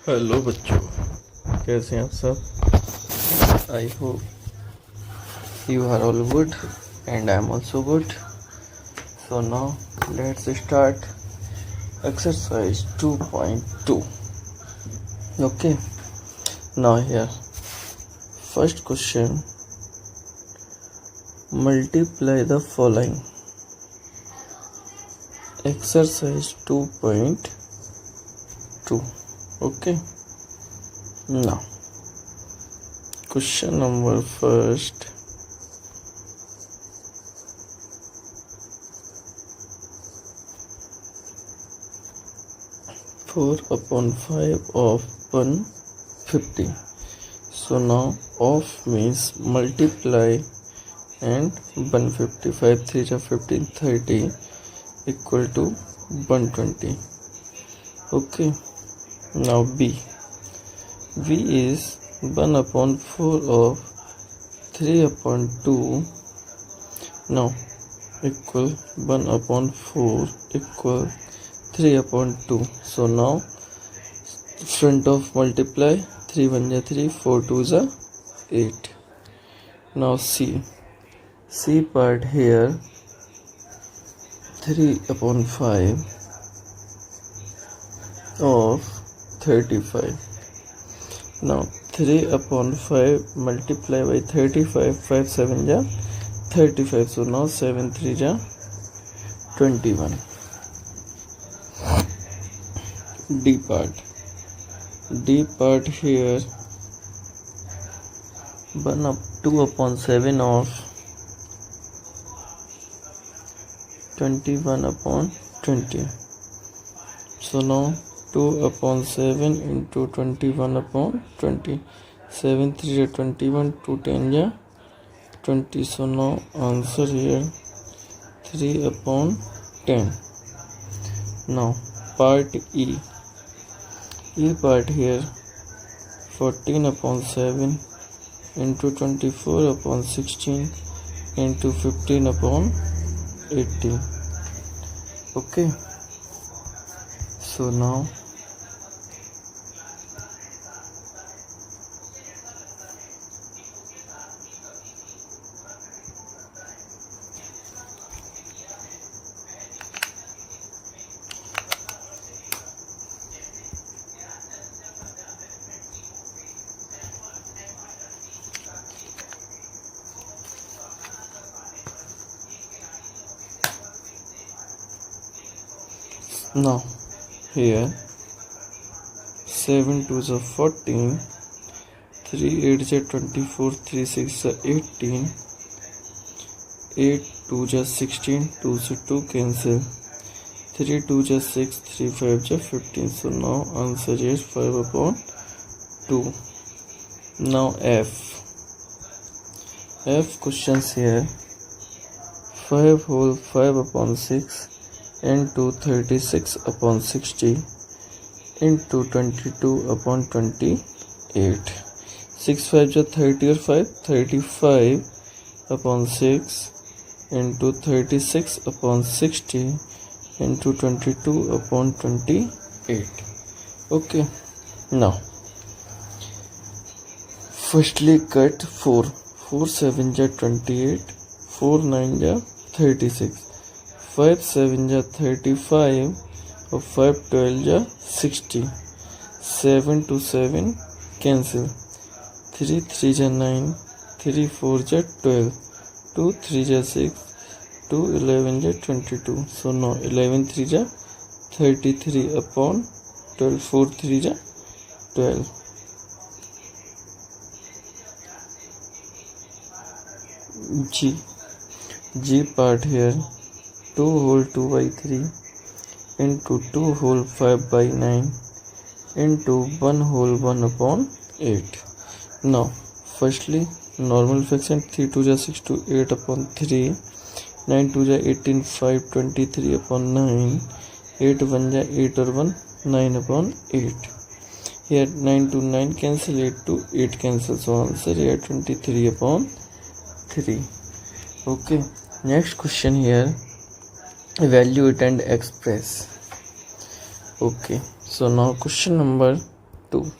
Hello बच्चों, कैसे हैं आप सब? I hope you are all good and I am also good. So now let's start exercise 2.2. Okay, now here first question, multiply the following. Exercise 2.2. Okay, now question number first. 4/5 of 150. So now of means multiply and 150. 5 3 are 15, 30 equal to 120. Okay, now B is 1/4 of 3/2. Now equal 1/4 equal 3/2. So now front of multiply, 3 1 ja 3, 4 2 ja 8. Now C part here, 3/5 of 35. Now 3/5 multiply by 35, 5 7 ja 35. So now 7 3 ja 21. D part here, 2/7 of 21/20. So now 2/7 into 21/20. 7 3 are 21, 2 10 ja 20. So now answer here 3/10. Now part E part here, 14/7 into 24/16 into 15/18. Okay, so now here 7 2s are 14, 3 8s are 24, 3 6s are 18, 8 2s are 16, 2 से 2 cancel, 3 2s are 6, 3 5s are 15. So now answer is 5/2. Now F questions here, 5 whole 5/6 into 36/60 into 22/28. 6 5 are 30 or 5, 35/6 into 36/60 into 22/28. Okay, now firstly cut 4 7 are 28, 4 9 are 36, 5 7 ja 35 और 5 12 ja 60. 7 to 7 cancel, 3 3 ja 9, 3 4 ja 12, 2 3 ja 6, 2 11 ja 22. So now 11 3 ja 33/12, 4 3 ja 12. G part here, 2 whole 2/3 into 2 whole 5/9 into 1 whole 1/8. Now firstly normal fraction, 3 2 ja 6 to 8/3, 9 2 ja 18, 5 23/9, 8 1 ja 8 or 1 9/8. Here 9 to 9 cancel, 8 to 8 cancel. So answer here 23/3. Okay, next question here, evaluate and express. Okay, so now question number 2.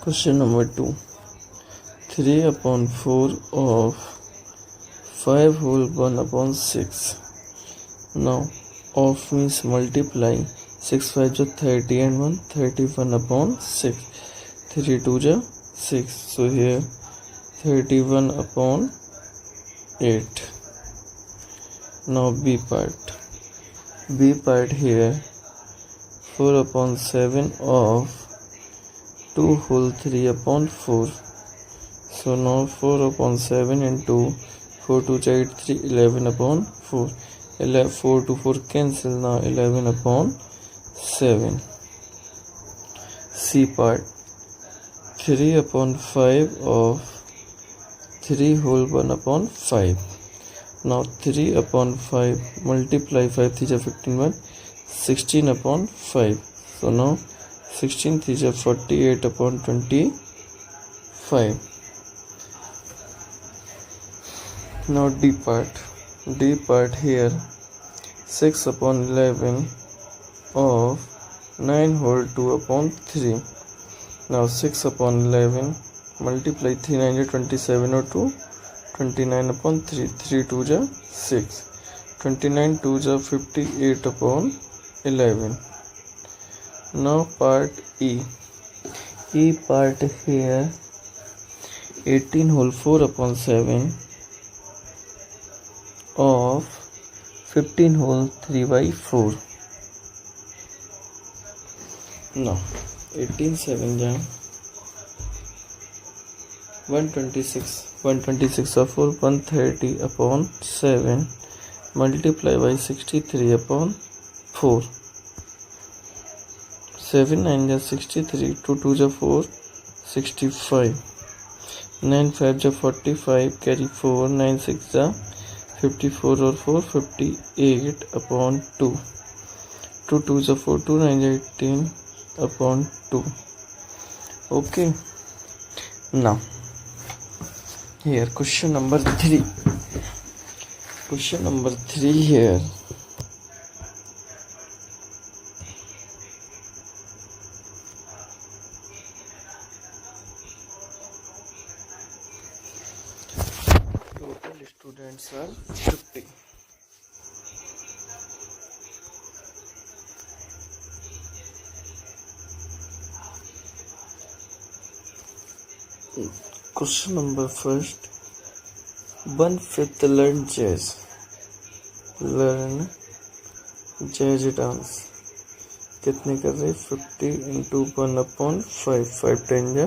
Question number 2. 3 upon 4 of 5 whole 1 upon 6. Now of means multiply 6 5 is 30 and 1 31 upon 6. 3 2 is 6. So here 31 upon 8. Now B part. B part here 4 upon 7 of 2 whole 3 upon 4. So now 4 upon 7 into 4 2 is 8 3 11 upon 4. 4 to 4 cancel. Now 11 upon 7. C part 3 upon 5 of 3 whole 1 upon 5. Now 3 upon 5 multiply 5 3 is 15 1 16 upon 5. So now 16 3 is 48 upon 25. Now D part. D part here 6 upon 11 of 9 whole 2 upon 3. Now 6 upon 11 multiply 3 9 is 27 or 2 29 upon 3. 3 2 is 6. 29 2 is 58 upon 11. Now part E. E part here 18 whole 4 upon 7 of 15 whole 3 by 4. Now 18 7 is 126 of 4 130 upon 7 multiply by 63 upon 4. 7 9 is 63 2 2 is 4 65. 9 5 is 45 carry 4 9 6 is 54 or 4 58 upon 2. 2 2 is 4 2 9 is 18 upon 2. Okay. Now here question number 3. Question number 3 here. Total students are 50. Question number first. 1/5 learn jazz. Learn jazz dance. कितने कर रहे 50 into 1 upon 5. 5 10 जा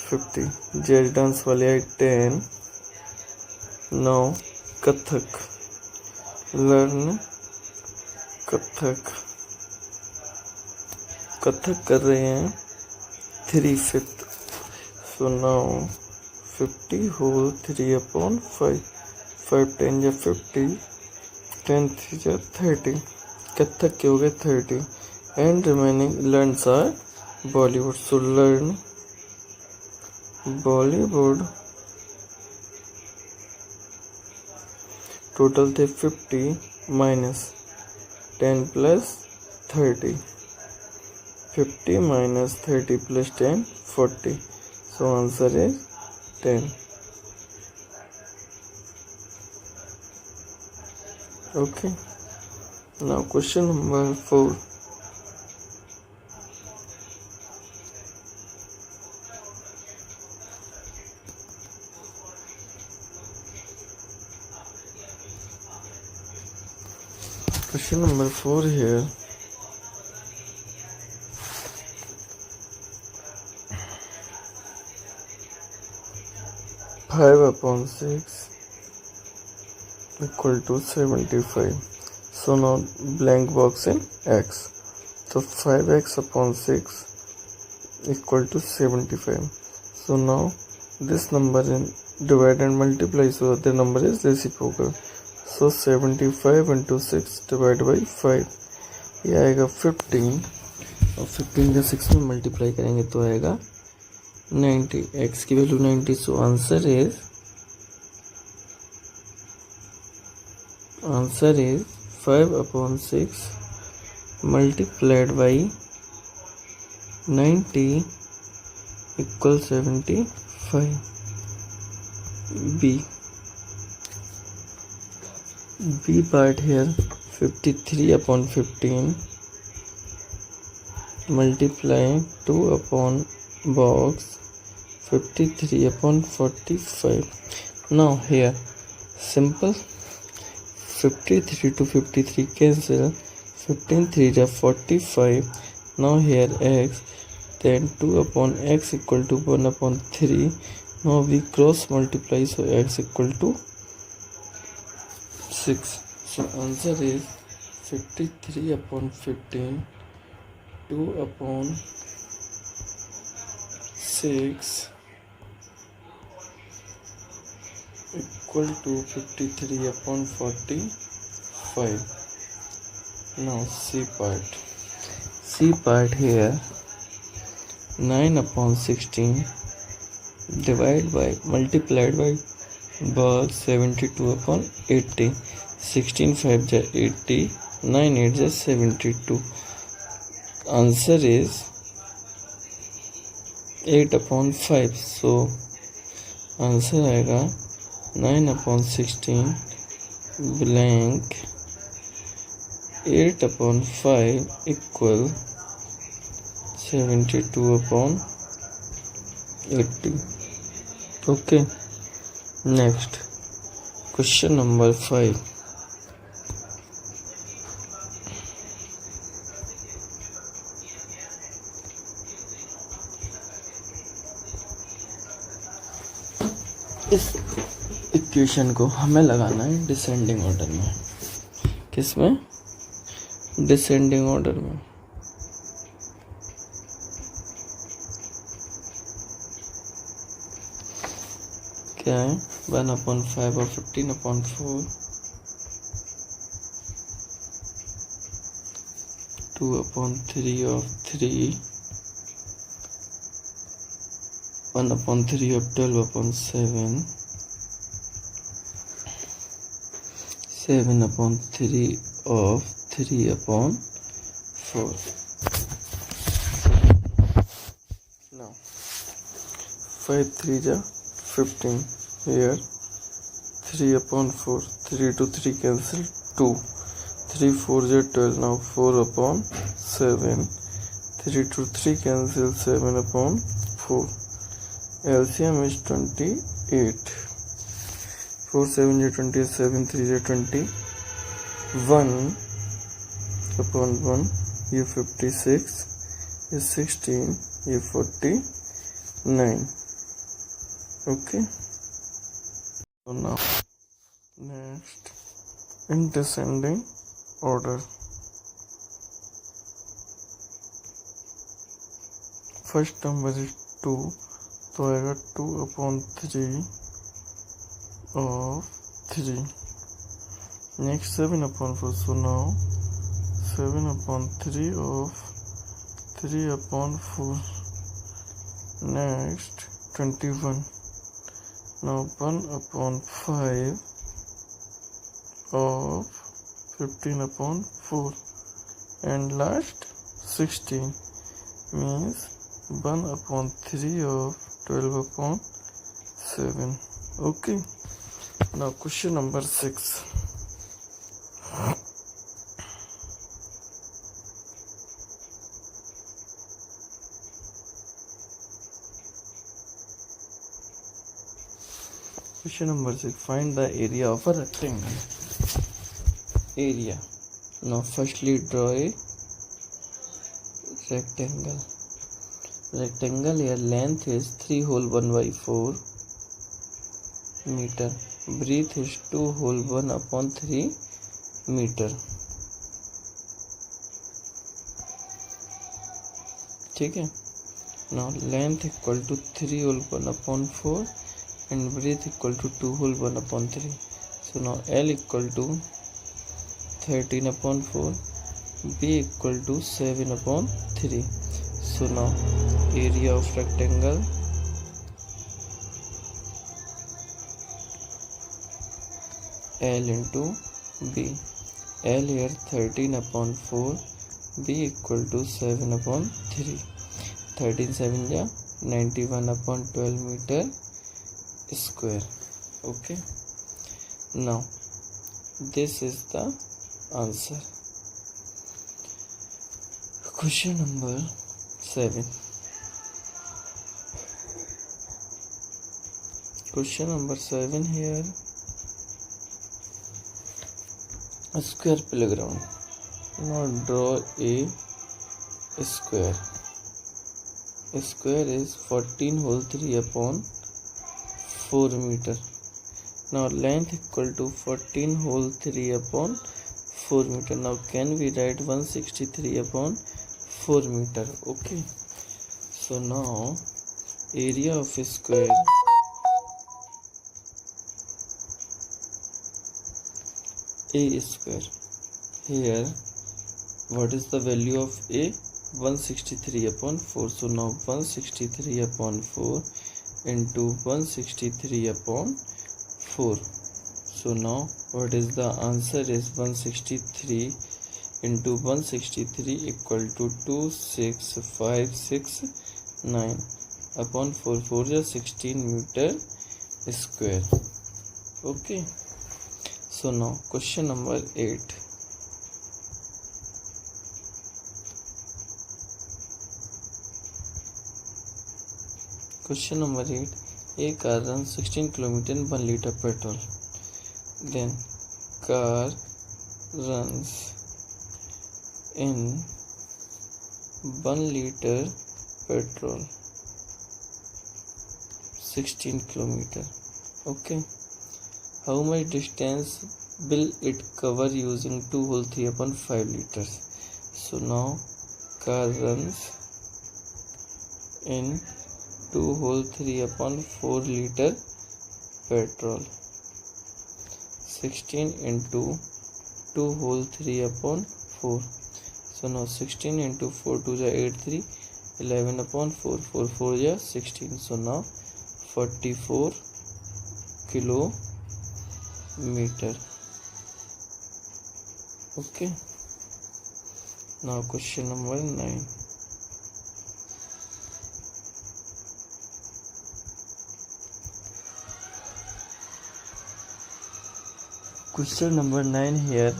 50. Jazz dance वाले आए 10. Now Kathak. Learn Kathak. Kathak कर रहे हैं 3/5. So now 50 whole 3 upon 5. 5 10 जा 50. 10 3 जा 30. कथक के हो गए 30. And remaining learns are Bollywood. So learn Bollywood. Total थे 50 minus 10 plus 30. 50 minus 30 plus 10 40. So answer is 10. Okay. Now question number 4. Question number 4 here. Five upon 6 equal to 75. So now blank box in x. So 5x upon 6 equal to 75. So now this number in divide and multiply, so the number is reciprocal. So 75 into 6 divided by 5. ये आएगा 15 और 15 का 6 में multiply करेंगे तो आएगा 90, x की value 90, so answer is 5/6 multiplied by 90 equals 75. B part here, 53/15 multiply 2 upon box 53/45. Now here simple, 53 to 53 cancel, 15 3 is 45. Now here x, then 2 upon x equal to 1/3. Now we cross multiply, so x equal to 6. So answer is 53/15, 2 upon 6 equal to 53/45. Now C part here, 9/16 multiplied by box 72/80. 16 5 is 80, 9 8 is 72. Answer is 8/5. So answer आएगा 9/16 blank 8/5 equal 72/80. Okay, next question number 5. इस equation को हमें लगाना है descending order में. किसमें? Descending order में. क्या है? 1/5 और 15/4, 2/3 of 3, 1/3 of 12/7, 7/3 of 3/4. Now 5 3 is 15. Here 3/4, 3 to 3 cancel, 2, 3 4 is 12. Now 4/7, 3 to 3 cancel, 7/4. LCM is 28. 4 7 is 20, 7 3 is 20, 1/1, ये 56, ये 16, ये 49. Okay. So now next in descending order. First number is 2, तो आएगा 2/3 of 3. Next 7/4, so now 7/3 of 3/4. Next 21. Now 1/5 of 15/4. And last 16 means 1/3 of 12/7. Okay. Now question number 6. Question number 6. Find the area of a rectangle. Area. Now firstly draw a rectangle. Rectangle here length is 3 whole 1/4 meter. Breadth is 2 whole 1/3 meter. ठीक है. Now length equal to 3 whole 1/4 and breadth equal to 2 whole 1/3. So now L equal to 13/4, B equal to 7/3. So now area of rectangle L into B. L here 13 upon 4, B equal to 7 upon 3. 13 7 ja 91 upon 12 meter square. Okay, now this is the answer. Question number 7. Question number 7 here. A square playground. Now draw a square. A square is 14 whole 3 upon 4 meter. Now length equal to 14 whole 3 upon 4 meter. Now can we write 163 upon 4 meter? Okay. So now area of a square a square. Here what is the value of a? 163 upon 4. So now 163 upon 4 into 163 upon 4. So now what is the answer is 163 into 163 equal to 26569 upon 4. 4 is 16 meter square. Okay. So now question number 8. Question number 8. A car runs 16 km in 1 liter petrol. Then car runs in 1 liter petrol 16 km. Okay. How much distance will it cover using 2 whole 3 upon 5 liters? So now car runs in 2 whole 3 upon 4 liter petrol. 16 into 2 whole 3 upon 4. So now 16 into 4 2 is 8 3 11 upon 4 4 4 is 16. So now 44 kilometer. Okay. Now question number 9. Question number 9 here.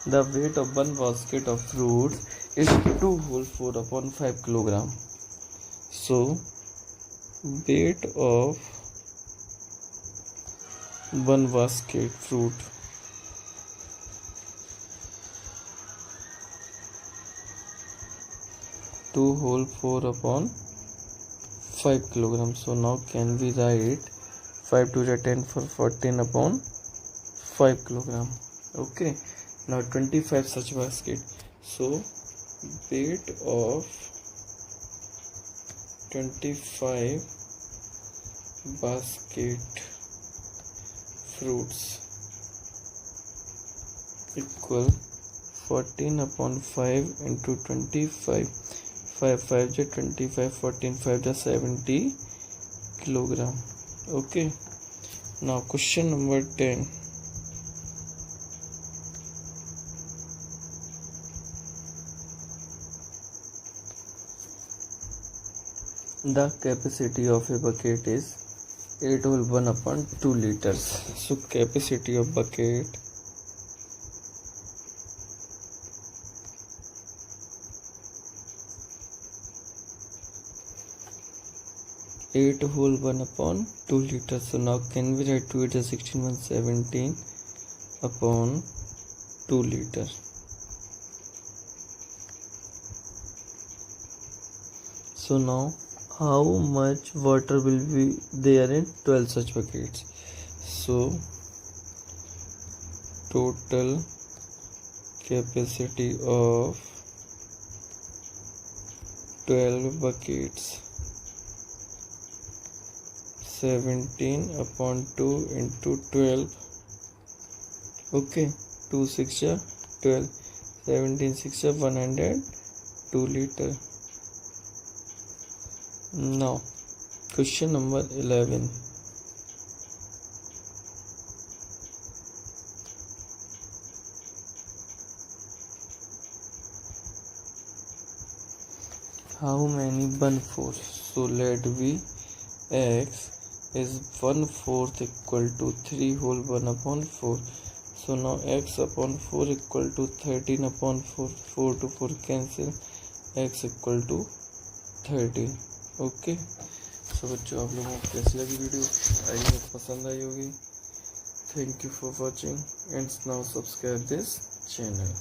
The weight of one basket of fruits is 2 whole 4 upon 5 kilogram. So weight of one basket fruit two whole 4 upon 5 kilograms. So now can we write 5 to the 10 for 14 upon 5 kilogram. Okay. Now 25 such basket. So weight of 25 basket fruits equal 14 upon 5 into 25. 5 5 is 25, 14 5 is 70 kilogram. Okay. Now question number 10. The capacity of a bucket is 8 whole 1 upon 2 liters. So capacity of bucket eight whole 1 upon 2 liters. So now can we write 2 is 16 1 17 upon 2 liter. So now how much water will be there in 12 such buckets? So total capacity of 12 buckets 17 upon 2 into 12. Okay, 2 6 is 12, 17 6 is 102 liter. Now question number 11. how many 1/4? So let be x is 1/4 equal to 3 whole 1 upon 4. So now x upon 4 equal to 13 upon 4. 4 to 4 cancel, x equal to 13. Okay, सो बच्चों आप लोगों को कैसी लगी video? I hope पसंद आई होगी. Thank you for watching and now subscribe this channel.